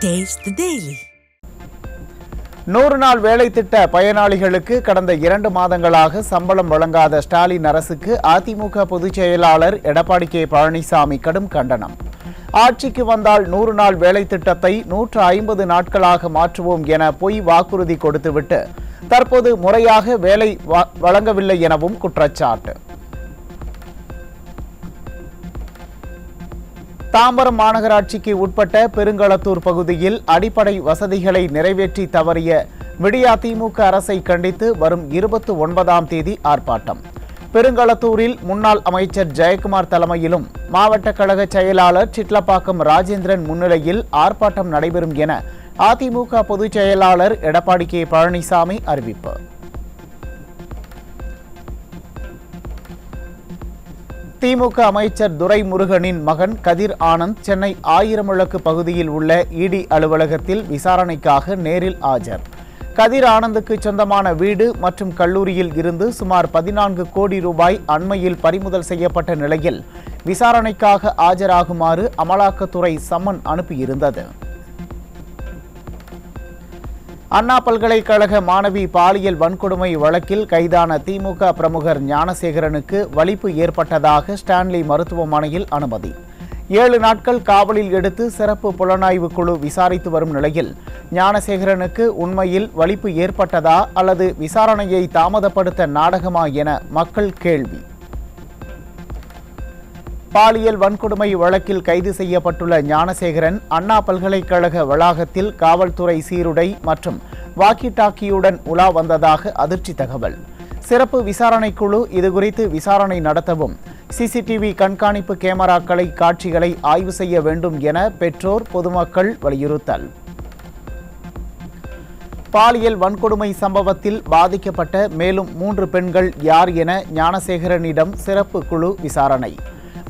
Taste the Daily. 100 நாள் வேலை திட்ட பயனாளிகளுக்கு கடந்த 2 மாதங்களாக சம்பளம் வழங்காத ஸ்டாலின் அரசுக்கு அதிமுக பொதுச் செயலாளர் எடப்பாடி கே பழனிசாமி கடும் கண்டனம். ஆட்சிக்கு வந்தால் 100 நாள் வேலை திட்டத்தை 150 நாட்களாக மாற்றுவோம் என பொய் வாக்குறுதி கொடுத்துவிட்டு தற்போது முறையாக வேலை வழங்கவில்லை எனவும் குற்றச்சாட்டு. தாம்பரம் மாநகராட்சிக்கு உட்பட்ட பெருங்களத்தூர் பகுதியில் அடிப்படை வசதிகளை நிறைவேற்றி தவறிய விடியா திமுக அரசை கண்டித்து வரும் 29ஆம் தேதி ஆர்ப்பாட்டம். பெருங்களத்தூரில் முன்னாள் அமைச்சர் ஜெயக்குமார் தலைமையிலும் மாவட்ட கழக செயலாளர் சிட்லப்பாக்கம் ராஜேந்திரன் முன்னிலையில் ஆர்ப்பாட்டம் நடைபெறும் என அதிமுக பொதுச் செயலாளர் எடப்பாடி கே பழனிசாமி அறிவிப்பு. திமுக அமைச்சர் துரைமுருகனின் மகன் கதிர் ஆனந்த் சென்னை ஆயிரம்விளக்கு பகுதியில் உள்ள இடி அலுவலகத்தில் விசாரணைக்காக நேரில் ஆஜர். கதிர் ஆனந்துக்கு சொந்தமான வீடு மற்றும் கல்லூரியில் இருந்து சுமார் 14 கோடி ரூபாய் அண்மையில் பறிமுதல் செய்யப்பட்ட நிலையில் விசாரணைக்காக ஆஜராகுமாறு அமலாக்கத்துறை சம்மன் அனுப்பியிருந்தது. அண்ணா பல்கலைக்கழக மாணவி பாலியல் வன்கொடுமை வழக்கில் கைதான திமுக பிரமுகர் ஞானசேகரனுக்கு வலிப்பு ஏற்பட்டதாக ஸ்டான்லி மருத்துவமனையில் அனுமதி. 7 நாட்கள் காவலில் எடுத்து சிறப்பு புலனாய்வு குழு விசாரித்து வரும் நிலையில் ஞானசேகரனுக்கு உண்மையில் வலிப்பு ஏற்பட்டதா அல்லது விசாரணையை தாமதப்படுத்த நாடகமா என மக்கள் கேள்வி. பாலியல் வன்கொடுமை வழக்கில் கைது செய்யப்பட்டுள்ள ஞானசேகரன் அண்ணா பல்கலைக்கழக வளாகத்தில் காவல்துறை சீருடை மற்றும் வாக்கி டாக்கியுடன் உலா வந்ததாக அதிர்ச்சி தகவல். சிறப்பு விசாரணைக்குழு இதுகுறித்து விசாரணை நடத்தவும் சிசிடிவி கண்காணிப்பு கேமராக்களை காட்சிகளை ஆய்வு செய்ய வேண்டும் என பெற்றோர் பொதுமக்கள் வலியுறுத்தல். பாலியல் வன்கொடுமை சம்பவத்தில் பாதிக்கப்பட்ட மேலும் 3 பெண்கள் யார் என ஞானசேகரனிடம் சிறப்பு குழு விசாரணை.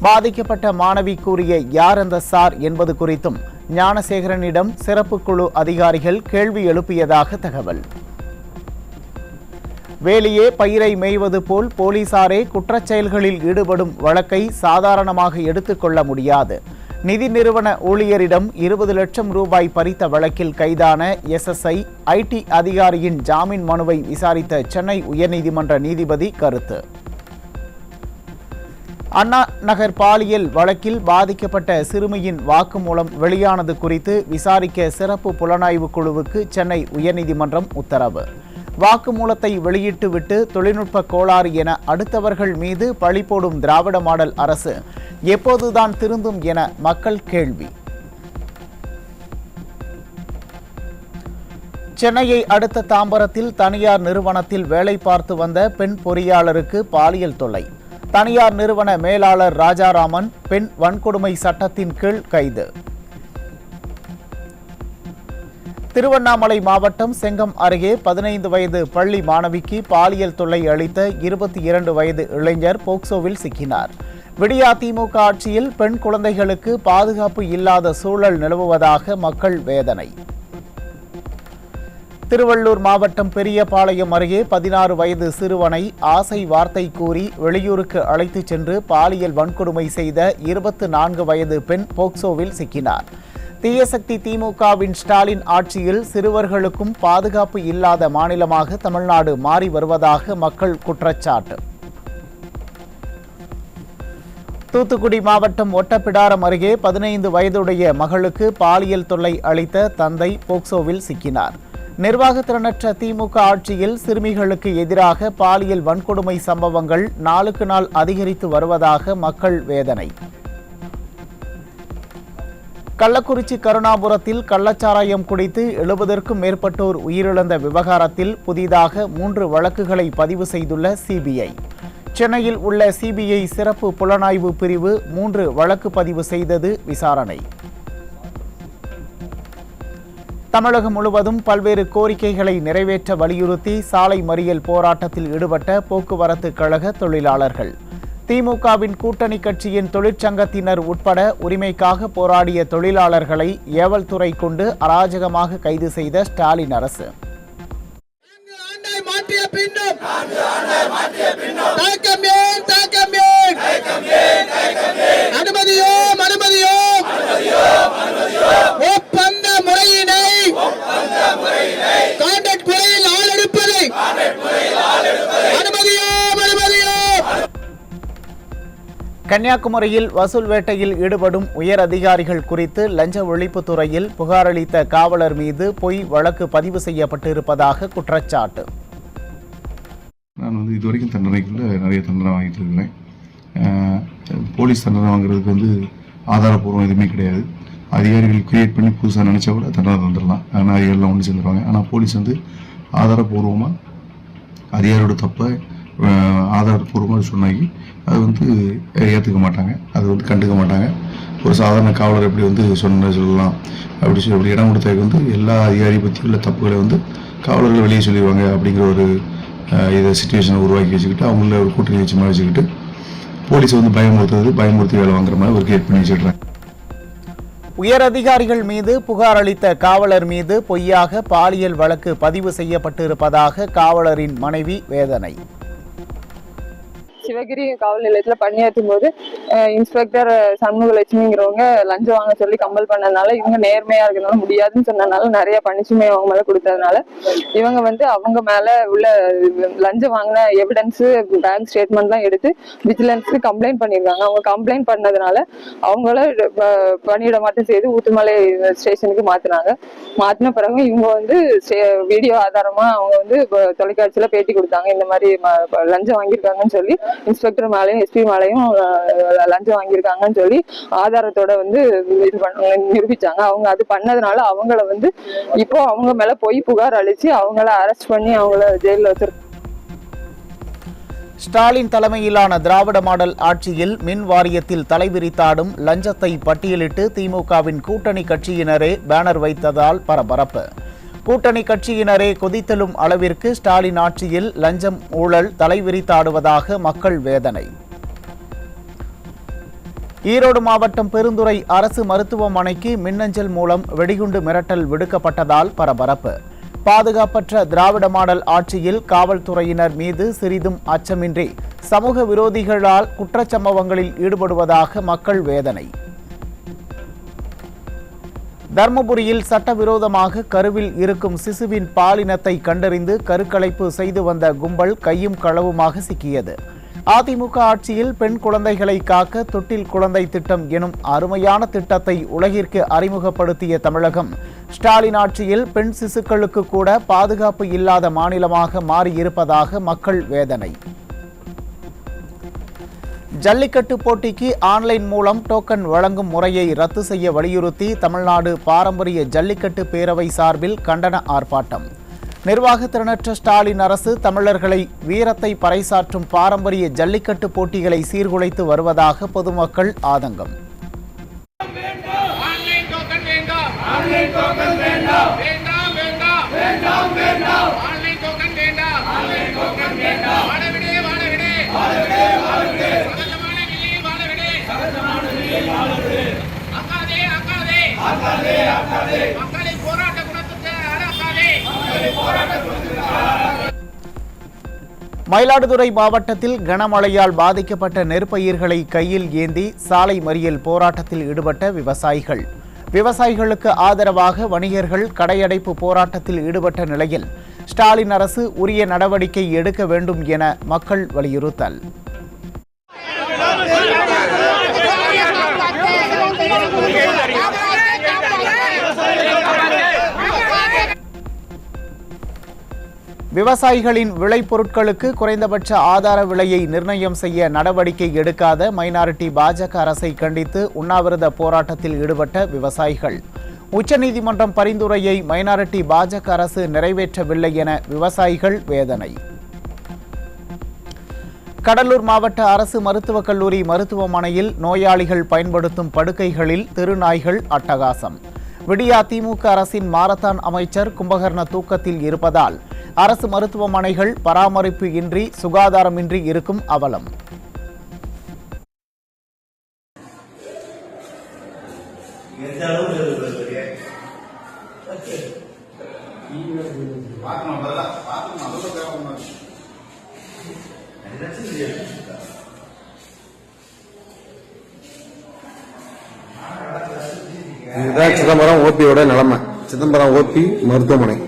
பாதிக்கப்பட்ட மாணவி கூறிய யார் அந்த சார் என்பது குறித்தும் ஞானசேகரனிடம் சிறப்பு குழு அதிகாரிகள் கேள்வி எழுப்பியதாக தகவல். வேலியே பயிரை மேய்வது போல் போலீசாரே குற்றச்செயல்களில் ஈடுபடும் வழக்கை சாதாரணமாக எடுத்துக்கொள்ள முடியாது. நிதி நிறுவன ஊழியரிடம் 20 லட்சம் ரூபாய் பறித்த வழக்கில் கைதான எஸ்எஸ்ஐ ஐடி அதிகாரியின் ஜாமீன் மனுவை விசாரித்த சென்னை உயர்நீதிமன்ற நீதிபதி கருத்து. அண்ணா நகர் பாலியல் வழக்கில் பாதிக்கப்பட்ட சிறுமியின் வாக்குமூலம் வெளியானது குறித்து விசாரிக்க சிறப்பு புலனாய்வு குழுவுக்கு சென்னை உயர்நீதிமன்றம் உத்தரவு. வாக்குமூலத்தை வெளியிட்டுவிட்டு தொழில்நுட்ப கோளாறு என அடுத்தவர்கள் மீது பழி போடும் திராவிட மாடல் அரசு எப்போதுதான் திருந்தும் என மக்கள் கேள்வி. சென்னையை அடுத்த தாம்பரத்தில் தனியார் நிறுவனத்தில் வேலை பார்த்து வந்த பெண் பொறியாளருக்கு பாலியல் தொல்லை. தனியார் நிறுவன மேலாளர் ராஜாராமன் பெண் வன்கொடுமை சட்டத்தின் கீழ் கைது. திருவண்ணாமலை மாவட்டம் செங்கம் அருகே 15 வயது பள்ளி மாணவிக்கு பாலியல் தொல்லை அளித்த 22 வயது இளைஞர் போக்சோவில் சிக்கினார். விடியா திமுக ஆட்சியில் பெண் குழந்தைகளுக்கு பாதுகாப்பு இல்லாத சூழல் நிலவுவதாக மக்கள் வேதனை. திருவள்ளூர் மாவட்டம் பெரியபாளையம் அருகே 16 வயது சிறுவனை ஆசை வார்த்தை கூறி வெளியூருக்கு அழைத்துச் சென்று பாலியல் வன்கொடுமை செய்த 24 வயது பெண் போக்சோவில் சிக்கினார். தீயசக்தி திமுகவின் ஸ்டாலின் ஆட்சியில் சிறுவர்களுக்கும் பாதுகாப்பு இல்லாத மாநிலமாக தமிழ்நாடு மாறி வருவதாக மக்கள் குற்றச்சாட்டு. தூத்துக்குடி மாவட்டம் ஒட்டப்பிடாரம் அருகே 15 வயதுடைய மகளுக்கு பாலியல் தொல்லை அளித்த தந்தை போக்சோவில் சிக்கினார். நிர்வாகத்திறனற்ற திமுக ஆட்சியில் சிறுமிகளுக்கு எதிராக பாலியல் வன்கொடுமை சம்பவங்கள் நாளுக்கு நாள் அதிகரித்து வருவதாக மக்கள் வேதனை. கள்ளக்குறிச்சி கருணாபுரத்தில் கள்ளச்சாராயம் குடித்து 70க்கும் மேற்பட்டோர் உயிரிழந்த விவகாரத்தில் புதிதாக 3 வழக்குகளை பதிவு செய்துள்ள சிபிஐ. சென்னையில் உள்ள சிபிஐ சிறப்பு புலனாய்வு பிரிவு 3 வழக்கு பதிவு செய்தது விசாரணை. தமிழகம் முழுவதும் பல்வேறு கோரிக்கைகளை நிறைவேற்ற வலியுறுத்தி சாலை மறியல் போராட்டத்தில் ஈடுபட்ட போக்குவரத்து கழக தொழிலாளர்கள். திமுகவின் கூட்டணி கட்சியின் தொழிற்சங்கத்தினர் உட்பட உரிமைக்காக போராடிய தொழிலாளர்களை ஏவல்துறை கொண்டு அராஜகமாக கைது செய்த ஸ்டாலின் அரசு. அனுமதியோம் ஒப்பந்த முறையில் கன்னியாகுமரியில் வசூல் வேட்டையில் ஈடுபடும் உயர் அதிகாரிகள் குறித்து லஞ்ச ஒழிப்புத்துறையில் புகார் அளித்த காவலர் மீது பொய் வழக்கு பதிவு செய்யப்பட்டிருப்பதாக குற்றச்சாட்டு. நான் இதுவரைக்கும் தண்டனைக்குள்ள நிறைய தண்டனை வாங்கிட்டு இருக்கிறேன். போலீஸ் தண்டனை வாங்குறதுக்கு ஆதாரப்பூர்வம் எதுவுமே கிடையாது. அதிகாரிகள் கிரியேட் பண்ணி புதுசாக நினச்சா கூட தண்டனை தந்துடலாம். அதிகாரிகள் ஒன்று சேர்ந்துருவாங்க. ஆனால் போலீஸ் ஆதாரப்பூர்வமாக அதிகாரியோட தப்பை ஆதாரப்பூர்வமாக சொன்னாக்கி அது ஏற்றுக்க மாட்டாங்க, அது கண்டுக்க மாட்டாங்க. ஒரு சாதாரண காவலர் எப்படி சொல்லலாம் அப்படி இடம் கொடுத்ததுக்கு எல்லா அதிகாரி பற்றி உள்ள தப்புகளை காவலர்கள் வெளியே சொல்லிடுவாங்க அப்படிங்கிற ஒரு இதை சிச்சுவேஷனை உருவாக்கி வச்சுக்கிட்டு அவங்கள ஒரு கூட்டணி வச்சு மாதிரி வச்சுக்கிட்டு போலீஸ் பயமுறுத்தி வேலை வாங்குற மாதிரி ஒரு கிரியேட் பண்ணி வச்சுடுறாங்க. உயர் அதிகாரிகள் மீது புகார் அளித்த காவலர் மீது பொய்யாக பாலியல் வழக்கு பதிவு செய்யப்பட்டிருப்பதாக காவலரின் மனைவி வேதனை. சிவகிரி காவல் நிலையத்துல பணியாற்றும் போது இன்ஸ்பெக்டர் சண்முகலட்சுமிங்கிறவங்க லஞ்சம் வாங்க சொல்லி கம்பல் பண்ணதுனால இவங்க நேர்மையா இருக்கிறதுனால முடியாதுன்னு சொன்னதுனால நிறைய பனிஷ்மே அவங்க மேல கொடுத்ததுனால இவங்க அவங்க மேல உள்ள லஞ்சம் வாங்கின எவிடன்ஸ் பேங்க் ஸ்டேட்மெண்ட் எல்லாம் எடுத்து விஜிலன்ஸ்க்கு கம்ப்ளைண்ட் பண்ணிருக்காங்க. அவங்க கம்ப்ளைண்ட் பண்ணதுனால அவங்கள பணியிட மாற்றம் செய்து ஊத்துமலை ஸ்டேஷனுக்கு மாத்தின பிறகு இவங்க வீடியோ ஆதாரமா அவங்க தொலைக்காட்சியில பேட்டி கொடுத்தாங்க. இந்த மாதிரி லஞ்சம் வாங்கியிருக்காங்கன்னு சொல்லி இன்ஸ்பெக்டர் மேலையும் எஸ்பி மேலையும் லஞ்சம் வாங்கியிருக்காங்கன்னு சொல்லி ஆதாரத்தோட நிரூபிச்சாங்க. அவங்க அது பண்ணதுனால அவங்கள இப்போ அவங்க மேல பொய் புகார் அளிச்சு அவங்கள அரெஸ்ட் பண்ணி அவங்கள ஜெயில வச்சிருக்காங்க. ஸ்டாலின் தலைமையிலான திராவிட மாடல் ஆட்சியில் மின் வாரியத்தில் தலைவிரித்தாடும் லஞ்சத்தை பட்டியலிட்டு திமுகவின் கூட்டணி கட்சியினரே பேனர் வைத்ததால் பரபரப்பு. கூட்டணி கட்சியினரே கொதித்தெழும் அளவிற்கு ஸ்டாலின் ஆட்சியில் லஞ்சம் ஊழல் தலைவிரித்தாடுவதாக மக்கள் வேதனை. ஈரோடு மாவட்டம் பெருந்துறை அரசு மருத்துவமனைக்கு மின்னஞ்சல் மூலம் வெடிகுண்டு மிரட்டல் விடுக்கப்பட்டதால் பரபரப்பு. பாதுகாப்பற்ற திராவிட மாடல் ஆட்சியில் காவல்துறையினர் மீது சிறிதும் அச்சமின்றி சமூக விரோதிகளால் குற்றச்சம்பவங்களில் ஈடுபடுவதாக மக்கள் வேதனை. தர்மபுரியில் சட்டவிரோதமாக கருவில் இருக்கும் சிசுவின் பாலினத்தை கண்டறிந்து கருக்கலைப்பு செய்து வந்த கும்பல் கையும் களவுமாக சிக்கியது. அதிமுக ஆட்சியில் பெண் குழந்தைகளை காக்க தொட்டில் குழந்தை திட்டம் எனும் அருமையான திட்டத்தை உலகிற்கு அறிமுகப்படுத்திய தமிழகம் ஸ்டாலின் ஆட்சியில் பெண் சிசுக்களுக்கு கூட பாதுகாப்பு இல்லாத மாநிலமாக மாறியிருப்பதாக மக்கள் வேதனை. ஜல்லிக்கட்டு போட்டிக்கு ஆன்லைன் மூலம் டோக்கன் வழங்கும் முறையை ரத்து செய்ய வலியுறுத்தி தமிழ்நாடு பாரம்பரிய ஜல்லிக்கட்டு பேரவை சார்பில் கண்டன ஆர்ப்பாட்டம். நிர்வாகத்திறனற்ற ஸ்டாலின் அரசு தமிழர்களை வீரத்தை பறைசாற்றும் பாரம்பரிய ஜல்லிக்கட்டு போட்டிகளை சீர்குலைத்து வருவதாக பொதுமக்கள் ஆதங்கம். மயிலாடுதுறை மாவட்டத்தில் கனமழையால் பாதிக்கப்பட்ட நெற்பயிர்களை கையில் ஏந்தி சாலை மறியல் போராட்டத்தில் ஈடுபட்ட விவசாயிகள். விவசாயிகளுக்கு ஆதரவாக வணிகர்கள் கடையடைப்பு போராட்டத்தில் ஈடுபட்ட நிலையில் ஸ்டாலின் அரசு உரிய நடவடிக்கை எடுக்க வேண்டும் என மக்கள் வலியுறுத்தல். விவசாயிகளின் விளைபொருட்களுக்கு குறைந்தபட்ச ஆதார விலையை நிர்ணயம் செய்ய நடவடிக்கை எடுக்காத மைனாரிட்டி பாஜக அரசை கண்டித்து உண்ணாவிரத போராட்டத்தில் ஈடுபட்ட விவசாயிகள். உச்சநீதிமன்றம் பரிந்துரையை மைனாரிட்டி பாஜக அரசு நிறைவேற்றவில்லை என விவசாயிகள் வேதனை. கடலூர் மாவட்ட அரசு மருத்துவக் கல்லூரி மருத்துவமனையில் நோயாளிகள் பயன்படுத்தும் படுக்கைகளில் தெருநாய்கள் அட்டகாசம். விடியா திமுக அரசின் மாரத்தான் அமைச்சர் கும்பகர்ண தூக்கத்தில் இருப்பதால் அரசு மருத்துவமனைகள் பராமரிப்பு இன்றி சுகாதாரமின்றி இருக்கும் அவலம். இதுதான் சிதம்பரம் ஓபியோட நிலைமை. சிதம்பரம் ஓபி மருத்துவமனை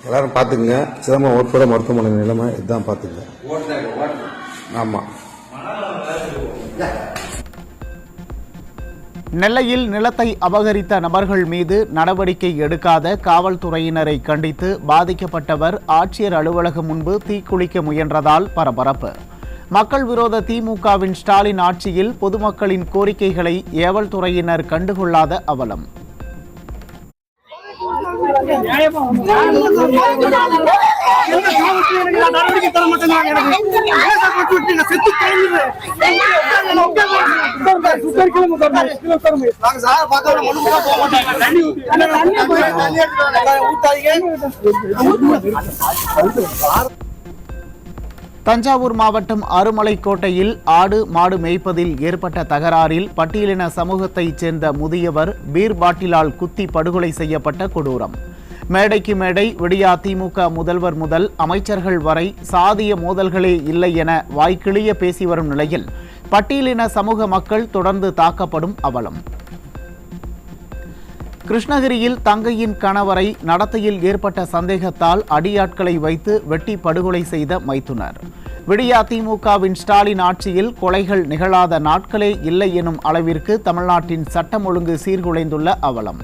எல்லாரும் பாத்துங்க. சிதம்பரம் ஓபியோட மருத்துவமனை நிலைமை இதுதான் பாத்துங்க. ஆமா. நெல்லையில் நிலத்தை அபகரித்த நபர்கள் மீது நடவடிக்கை எடுக்காத காவல்துறையினரை கண்டித்து பாதிக்கப்பட்டவர் ஆட்சியர் அலுவலகம் முன்பு தீக்குளிக்க முயன்றதால் பரபரப்பு. மக்கள் விரோத திமுகவின் ஸ்டாலின் ஆட்சியில் பொதுமக்களின் கோரிக்கைகளை ஏவல் துறையினர் கண்டுகொள்ளாத அவலம். தஞ்சாவூர் மாவட்டம் அருமலைக்கோட்டையில் ஆடு மாடு மேய்ப்பதில் ஏற்பட்ட தகராறில் பட்டியலின சமூகத்தைச் சேர்ந்த முதியவர் பீர் பாட்டிலால் குத்தி படுகொலை செய்யப்பட்ட கொடூரம். மேடைக்கு மேடை விடியா திமுக முதல்வர் முதல் அமைச்சர்கள் வரை சாதிய மோதல்களே இல்லை என வாய்க்கிழிய பேசி வரும் நிலையில் பட்டியலின சமூக மக்கள் தொடர்ந்து தாக்கப்படும் அவலம். கிருஷ்ணகிரியில் தங்கையின் கணவரை நடத்தையில் ஏற்பட்ட சந்தேகத்தால் அடியாட்களை வைத்து வெட்டி படுகொலை செய்த மைத்துனர். விடியா திமுகவின் ஸ்டாலின் ஆட்சியில் கொலைகள் நிகழாத நாட்களே இல்லை எனும் அளவிற்கு தமிழ்நாட்டின் சட்டம் ஒழுங்கு சீர்குலைந்துள்ள அவலம்.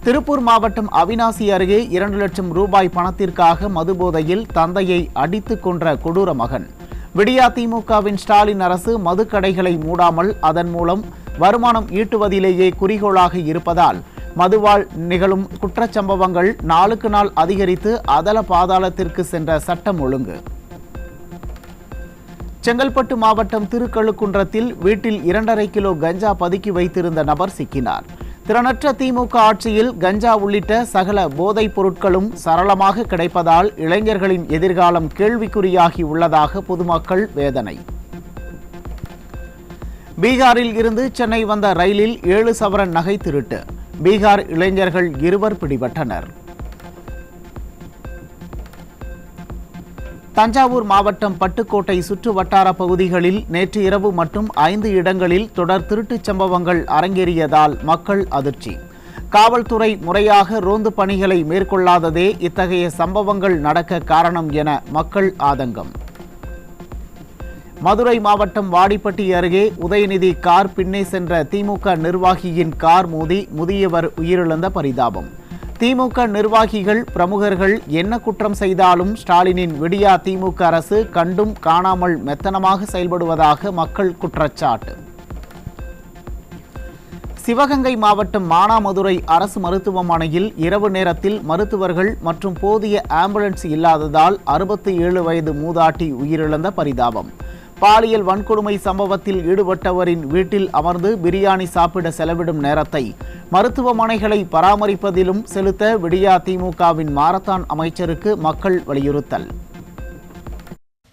திருப்பூர் மாவட்டம் அவிநாசி அருகே 2 லட்சம் ரூபாய் பணத்திற்காக மதுபோதையில் தந்தையை அடித்து கொன்ற கொடூர மகன். விடியா திமுகவின் ஸ்டாலின் அரசு மதுக்கடைகளை மூடாமல் அதன் மூலம் வருமானம் ஈட்டுவதிலேயே குறிக்கோளாக இருப்பதால் மதுவால் நிகழும் குற்றச்சம்பவங்கள் நாளுக்கு நாள் அதிகரித்து அதல பாதாளத்திற்கு சென்ற சட்டம் ஒழுங்கு. செங்கல்பட்டு மாவட்டம் திருக்கழுக்குன்றத்தில் வீட்டில் 2.5 கிலோ கஞ்சா பதுக்கி வைத்திருந்த நபர் சிக்கினார். திறனற்ற திமுக ஆட்சியில் கஞ்சா உள்ளிட்ட சகல போதைப் பொருட்களும் சரளமாக கிடைப்பதால் இளைஞர்களின் எதிர்காலம் கேள்விக்குறியாகி உள்ளதாக பொதுமக்கள் வேதனை. பீகாரில் இருந்து சென்னை வந்த ரயிலில் 7 சவரன் நகை திருட்டு. பீகார் இளைஞர்கள் 2 பிடிபட்டனர். தஞ்சாவூர் மாவட்டம் பட்டுக்கோட்டை சுற்று வட்டார பகுதிகளில் நேற்று இரவு மட்டும் 5 இடங்களில் தொடர் திருட்டுச் சம்பவங்கள் அரங்கேறியதால் மக்கள் அதிர்ச்சி. காவல்துறை முறையாக ரோந்து பணிகளை மேற்கொள்ளாததே இத்தகைய சம்பவங்கள் நடக்க காரணம் என மக்கள் ஆதங்கம். மதுரை மாவட்டம் வாடிப்பட்டி அருகே உதயநிதி கார் பின்னே சென்ற திமுக நிர்வாகியின் கார் மோதி முதியவர் உயிரிழந்த பரிதாபம். திமுக நிர்வாகிகள் பிரமுகர்கள் என்ன குற்றம் செய்தாலும் ஸ்டாலினின் விடியா திமுக அரசு கண்டும் காணாமல் மெத்தனமாக செயல்படுவதாக மக்கள் குற்றச்சாட்டு. சிவகங்கை மாவட்டம் மானாமதுரை அரசு மருத்துவமனையில் இரவு நேரத்தில் மருத்துவர்கள் மற்றும் போதிய ஆம்புலன்ஸ் இல்லாததால் 67 வயது மூதாட்டி உயிரிழந்த பரிதாபம். பாலியல் வன்கொடுமை சம்பவத்தில் ஈடுபட்டவரின் வீட்டில் அமர்ந்து பிரியாணி சாப்பிட செலவிடும் நேரத்தை மருத்துவமனைகளை பராமரிப்பதிலும் செலுத்த விடியா திமுகவின் மாரத்தான் அமைச்சருக்கு மக்கள் வலியுறுத்தல்.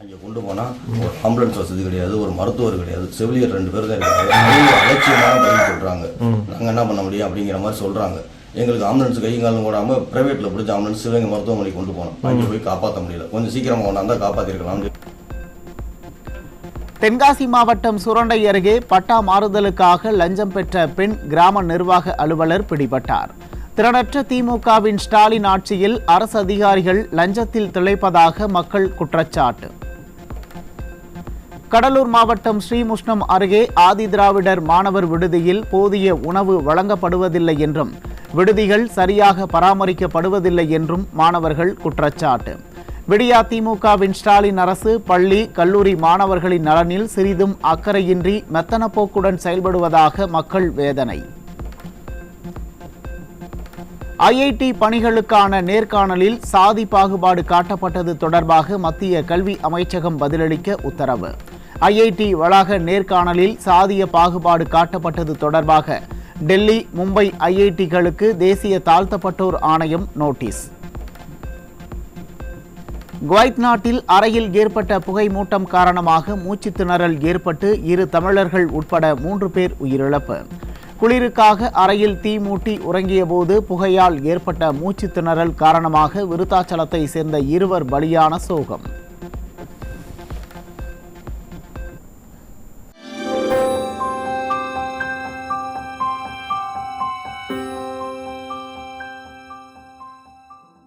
அங்கே கொண்டு போனால் ஒரு ஆம்புலன்ஸ் வசதி கிடையாது, ஒரு மருத்துவர் கிடையாது, செவிலியர் 2 பேர் தான் இருக்காங்க. அலட்சியமான பதில் சொல்கிறாங்க. நாங்கள் என்ன பண்ண முடியும் அப்படிங்கிற மாதிரி சொல்கிறாங்க. எங்களுக்கு ஆம்புலன்ஸ் கைங்காலும் போடாமல் பிரைவேட்டில் பிடிச்ச ஆம்புலன்ஸ் சிவகங்கை மருத்துவமனைக்கு கொண்டு போனோம். அங்கே போய் காப்பாற்ற முடியல. கொஞ்சம் சீக்கிரமாக கொண்டாந்தா காப்பாற்றிருக்கலாம். தென்காசி மாவட்டம் சுரண்டை அருகே பட்டா மாறுதலுக்காக லஞ்சம் பெற்ற பெண் கிராம நிர்வாக அலுவலர் பிடிபட்டார். திறனற்ற திமுகவின் ஸ்டாலின் ஆட்சியில் அரசு அதிகாரிகள் லஞ்சத்தில் திளைப்பதாக மக்கள் குற்றச்சாட்டு. கடலூர் மாவட்டம் ஸ்ரீமுஷ்ணம் அருகே ஆதிதிராவிடர் மாணவர் விடுதியில் போதிய உணவு வழங்கப்படுவதில்லை என்றும் விடுதிகள் சரியாக பராமரிக்கப்படுவதில்லை என்றும் மாணவர்கள் குற்றச்சாட்டு. விடியா திமுகவின் ஸ்டாலின் அரசு பள்ளி கல்லூரி மாணவர்களின் நலனில் சிறிதும் அக்கறையின்றி மெத்தன போக்குடன் செயல்படுவதாக மக்கள் வேதனை. ஐஐடி பணிகளுக்கான நேர்காணலில் சாதி பாகுபாடு காட்டப்பட்டது தொடர்பாக மத்திய கல்வி அமைச்சகம் பதிலளிக்க உத்தரவு. ஐஐடி வளாக நேர்காணலில் சாதிய பாகுபாடு காட்டப்பட்டது தொடர்பாக டெல்லி மும்பை ஐஐடிகளுக்கு தேசிய தாழ்த்தப்பட்டோர் ஆணையம் நோட்டீஸ். குவைத் நாட்டில் அறையில் ஏற்பட்ட புகை மூட்டம் காரணமாக மூச்சு திணறல் ஏற்பட்டு 2 தமிழர்கள் உட்பட 3 பேர் உயிரிழப்பு. குளிருக்காக அறையில் தீ மூட்டி உறங்கிய போது புகையால் ஏற்பட்ட மூச்சு திணறல் காரணமாக விருத்தாச்சலத்தை சேர்ந்த 2 பலியான சோகம்.